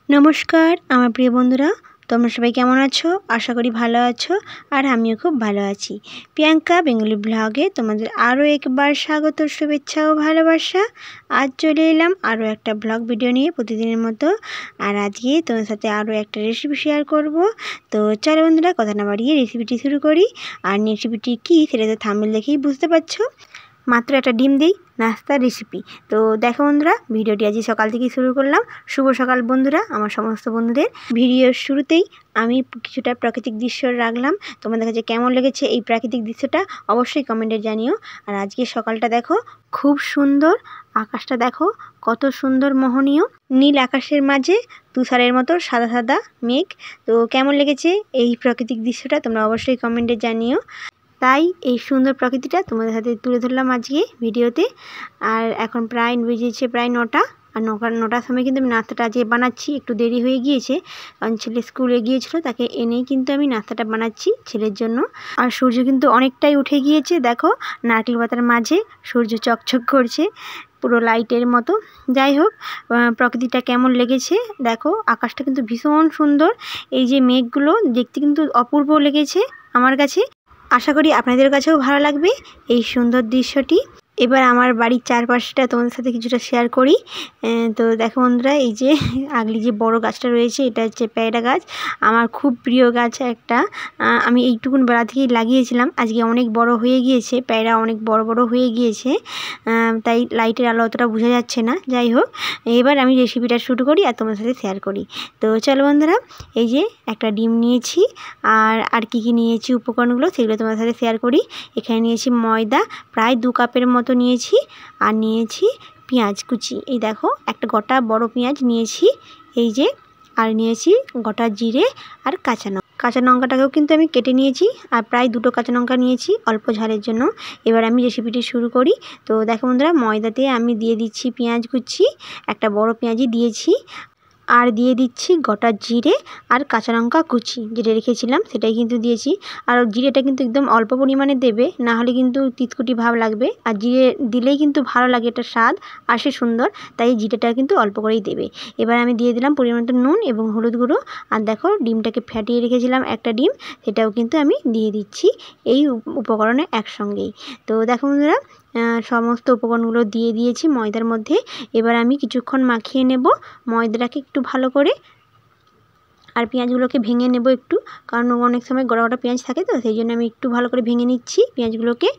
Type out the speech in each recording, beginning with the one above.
নমস্কার আমার প্রিয় বন্ধুরা, তোমরা সবাই কেমন আছো? আশা করি ভালো আছো আর আমিও খুব ভালো আছি। প্রিয়াঙ্কা বেঙ্গলি ব্লগে তোমাদের আরও একবার স্বাগত, শুভেচ্ছা ও ভালোবাসা। আজ চলে এলাম আরও একটা ব্লগ ভিডিও নিয়ে প্রতিদিনের মতো। আর আজকে তোমার সাথে আরও একটা রেসিপি শেয়ার করব। তো চলো বন্ধুরা, কথা না বাড়িয়ে রেসিপিটি শুরু করি। আর রেসিপিটি কী সেটা তো থাম্বনেল দেখেই বুঝতে পারছো। মাত্র একটা ডিম দিই নাস্তার রেসিপি। তো দেখো বন্ধুরা, ভিডিওটি আজই সকাল থেকেই শুরু করলাম। শুভ সকাল বন্ধুরা, আমার সমস্ত বন্ধুদের। ভিডিওর শুরুতেই আমি কিছুটা প্রাকৃতিক দৃশ্য রাখলাম। তোমাদের কাছে কেমন লেগেছে এই প্রাকৃতিক দৃশ্যটা অবশ্যই কমেন্টে জানিও। আর আজকে সকালটা দেখো খুব সুন্দর, আকাশটা দেখো কত সুন্দর মোহনীয়, নীল আকাশের মাঝে তুষারের মতো সাদা সাদা মেঘ। তো কেমন লেগেছে এই প্রাকৃতিক দৃশ্যটা তোমরা অবশ্যই কমেন্টে জানিও। তাই এই সুন্দর প্রকৃতিটা তোমাদের সাথে তুলে ধরলাম আজকে ভিডিওতে। আর এখন প্রায় বেজেছে প্রায় 9টা। আর 9টার সময় কিন্তু আমি নাস্তাটা আজকে বানাচ্ছি। একটু দেরি হয়ে গিয়েছে কারণ ছেলে স্কুলে গিয়েছিল, তাকে এনেই কিন্তু আমি নাস্তাটা বানাচ্ছি ছেলের জন্য। আর সূর্য কিন্তু অনেকটাই উঠে গিয়েছে, দেখো নারকেল পাতার মাঝে সূর্য চকচক করছে পুরো লাইটের মতো। যাই হোক, প্রকৃতিটা কেমন লেগেছে দেখো, আকাশটা কিন্তু ভীষণ সুন্দর। এই যে মেঘগুলো দেখতে কিন্তু অপূর্ব লেগেছে আমার কাছে। আশা করি আপনাদের কাছেও ভালো লাগবে এই সুন্দর দৃশ্যটি। এবার আমার বাড়ির চারপাশটা তোমাদের সাথে কিছুটা শেয়ার করি। তো দেখো বন্ধুরা, এই যে আগলি যে বড় গাছটা রয়েছে, এটা হচ্ছে পেয়ারা গাছ। আমার খুব প্রিয় গাছ একটা। আমি এইটুকুন বেলা থেকেই লাগিয়েছিলাম। আজকে অনেক বড় হয়ে গিয়েছে, পেয়ারা অনেক বড় বড় হয়ে গিয়েছে, তাই লাইটের আলো অতটা বোঝা যাচ্ছে না। যাই হোক, এবার আমি রেসিপিটা শুরু করি আর তোমাদের সাথে শেয়ার করি। তো চলো বন্ধুরা, এই যে একটা ডিম নিয়েছি আর কি কি নিয়েছি উপকরণগুলো সেগুলো তোমাদের সাথে শেয়ার করি। এখানে নিয়েছি ময়দা প্রায় 2 কাপের মতো নিয়েছি। আর নিয়েছি পেঁয়াজ কুচি, এই দেখো একটা গোটা বড় পেঁয়াজ নিয়েছি এই যে। আর নিয়েছি গোটা জিরে আর কাঁচা লঙ্কাটাকেও কিন্তু আমি কেটে নিয়েছি। আর প্রায় 2টো কাঁচা লঙ্কা নিয়েছি অল্প ঝালের জন্য। এবার আমি রেসিপিটি শুরু করি। তো দেখো বন্ধুরা, ময়দাতে আমি দিয়ে দিচ্ছি পেঁয়াজ কুচি, একটা বড় পেঁয়াজই দিয়েছি। আর দিয়ে দিচ্ছি গোটা জিরে আর কাঁচা লঙ্কা কুচি যেটা রেখেছিলাম সেটাই কিন্তু দিয়েছি। আর জিরেটা কিন্তু একদম অল্প পরিমাণে দেবে, না হলে কিন্তু তিতকুটি ভাব লাগবে। আর জিরে দিলেই কিন্তু ভালো লাগে, এটা স্বাদ আসে সুন্দর, তাই জিরেটা কিন্তু অল্প করেই দেবে। এবার আমি দিয়ে দিলাম পরিমাণ মতো নুন এবং হলুদ গুঁড়ো। আর দেখো ডিমটাকে ফ্যাটিয়ে রেখেছিলাম একটা ডিম, সেটাও কিন্তু আমি দিয়ে দিচ্ছি এই উপকরণে একসঙ্গেই। তো দেখো বন্ধুরা, সমস্ত উপকরণগুলো দিয়ে দিয়েছি ময়দার মধ্যে। এবার আমি কিছুক্ষণ মাখিয়ে নেব ময়দাটাকে একটু ভালো করে। আর পেঁয়াজগুলোকে ভেঙে নেব একটু, কারণ অনেক সময় গোটা গোটা পেঁয়াজ থাকে, তো সেই জন্য আমি একটু ভালো করে ভেঙে নিচ্ছি পেঁয়াজগুলোকে।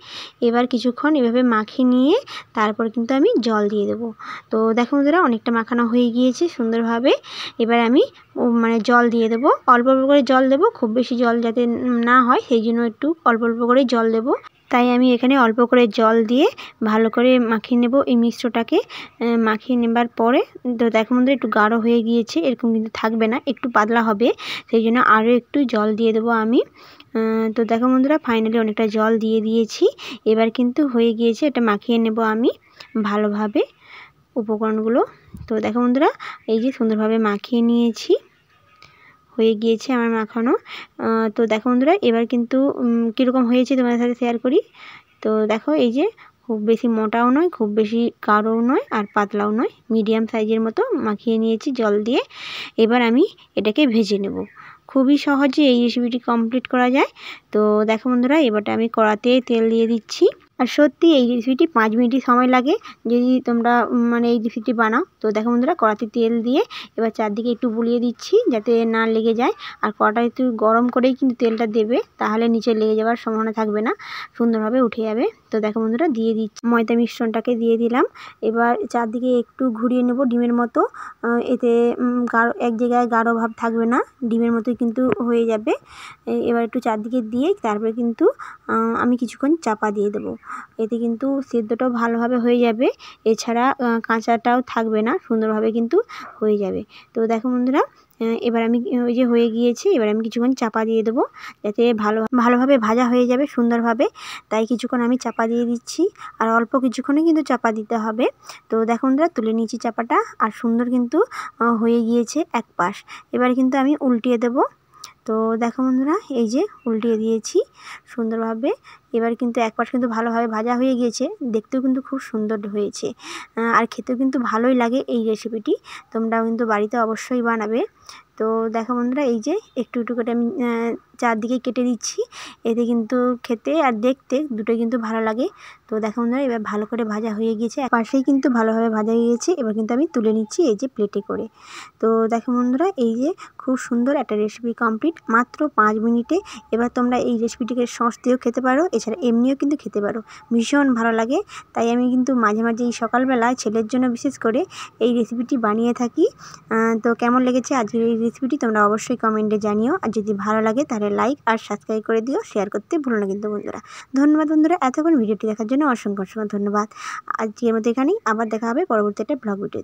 এবার কিছুক্ষণ এভাবে মাখিয়ে নিয়ে তারপর কিন্তু আমি জল দিয়ে দেবো। তো দেখো বন্ধুরা, অনেকটা মাখানো হয়ে গিয়েছে সুন্দরভাবে। এবার আমি জল দিয়ে দেবো, অল্প অল্প করে জল দেবো, খুব বেশি জল যাতে না হয় সেই জন্য একটু অল্প অল্প করে জল দেবো। তাই আমি এখানে অল্প করে জল দিয়ে ভালো করে মাখিয়ে নেব এই মিশ্রটাকে। মাখিয়ে নেবার পরে তো দেখো বন্ধুরা, একটু গাঢ় হয়ে গিয়েছে, এরকম কিন্তু থাকবে না, একটু পাতলা হবে, সেই জন্য আরও একটু জল দিয়ে দেবো আমি। তো দেখো বন্ধুরা, ফাইনালি অনেকটা জল দিয়ে দিয়েছি। এবার কিন্তু হয়ে গিয়েছে, এটা মাখিয়ে নেব আমি ভালোভাবে উপকরণগুলো। তো দেখো বন্ধুরা, এই যে সুন্দরভাবে মাখিয়ে নিয়েছি, হয়ে গিয়েছে আমার মাখানো। তো দেখো বন্ধুরা, এবার কিন্তু কীরকম হয়েছে তোমাদের সাথে শেয়ার করি। তো দেখো, এই যে খুব বেশি মোটাও নয়, খুব বেশি গাঢ়ও নয়, আর পাতলাও নয়, মিডিয়াম সাইজের মতো মাখিয়ে নিয়েছি জল দিয়ে। এবার আমি এটাকে ভেজে নেব। খুবই সহজে এই রেসিপিটি কমপ্লিট করা যায়। তো দেখো বন্ধুরা, এবারটা আমি কড়াতে তেল দিয়ে দিচ্ছি। আর সত্যি এই রেসিপিটি 5 মিনিটই সময় লাগে যদি তোমরা এই রেসিপিটি বানাও। তো দেখো বন্ধুরা, কড়াতে তেল দিয়ে এবার চারদিকে একটু বুলিয়ে দিচ্ছি যাতে না লেগে যায়। আর কড়াটা একটু গরম করেই কিন্তু তেলটা দেবে, তাহলে নিচে লেগে যাওয়ার সম্ভাবনা থাকবে না, সুন্দরভাবে উঠে যাবে। তো দেখো বন্ধুরা, দিয়ে দিচ্ছি ময়দা মিশ্রণটাকে দিয়ে দিলাম। এবার চারদিকে একটু ঘুরিয়ে নেব ডিমের মতো, এতে গাঢ় এক জায়গায় গাঢ় ভাব থাকবে না, ডিমের মতোই কিন্তু হয়ে যাবে। এবার একটু চারদিকে দিয়ে তারপরে কিন্তু আমি কিছুক্ষণ চাপা দিয়ে দেবো, এতে কিন্তু সেদ্ধটাও ভালোভাবে হয়ে যাবে, এছাড়া কাঁচাটাও থাকবে না, সুন্দরভাবে কিন্তু হয়ে যাবে। তো দেখো বন্ধুরা, এবার আমি ওই যে হয়ে গিয়েছে, এবার আমি কিছুক্ষণ চাপা দিয়ে দেবো যাতে ভালোভাবে ভাজা হয়ে যাবে সুন্দরভাবে, তাই কিছুক্ষণ আমি চাপা দিয়ে দিচ্ছি। আর অল্প কিছুক্ষণে কিন্তু চাপা দিতে হবে। তো দেখো বন্ধুরা, তুলে নিয়েছি চাপাটা, আর সুন্দর কিন্তু হয়ে গিয়েছে এক পাশ। এবার কিন্তু আমি উল্টিয়ে দেবো। তো দেখো বন্ধুরা, এই যে উল্টিয়ে দিয়েছি সুন্দরভাবে। এবার কিন্তু এক পাশ কিন্তু ভালোভাবে ভাজা হয়ে গিয়েছে, দেখতেও কিন্তু খুব সুন্দর হয়েছে আর খেতেও কিন্তু ভালোই লাগে এই রেসিপিটি। তোমরাও কিন্তু বাড়িতে অবশ্যই বানাবে। তো দেখো বন্ধুরা, এই যে একটু একটু করে আমি চারদিকে কেটে দিচ্ছি, এতে কিন্তু খেতে আর দেখতে দুটোই কিন্তু ভালো লাগে। তো দেখো বন্ধুরা, এবার ভালো করে ভাজা হয়ে গিয়েছে, এক পাশেই কিন্তু ভালোভাবে ভাজা হয়ে গিয়েছে। এবার কিন্তু আমি তুলে নিচ্ছি এই যে প্লেটে করে। তো দেখো বন্ধুরা, এই যে খুব সুন্দর একটা রেসিপি কমপ্লিট মাত্র 5 মিনিটে। এবার তোমরা এই রেসিপিটিকে সস দিয়েও খেতে পারো, এছাড়া এমনিও কিন্তু খেতে পারো, ভীষণ ভালো লাগে। তাই আমি কিন্তু মাঝে মাঝে এই সকালবেলা ছেলের জন্য বিশেষ করে এই রেসিপিটি বানিয়ে থাকি। তো কেমন লেগেছে আজকের এই রেসিপিটি তোমরা অবশ্যই কমেন্টে জানিও। আর যদি ভালো লাগে তাহলে লাইক আর সাবস্ক্রাইব করে দিও, শেয়ার করতে ভুলো না কিন্তু বন্ধুরা। ধন্যবাদ বন্ধুরা, এতক্ষণ ভিডিওটি দেখার জন্য অসংখ্য অসংখ্য ধন্যবাদ। আজকের মতো এখানেই, আবার দেখা হবে পরবর্তী একটা ব্লগ ভিডিও।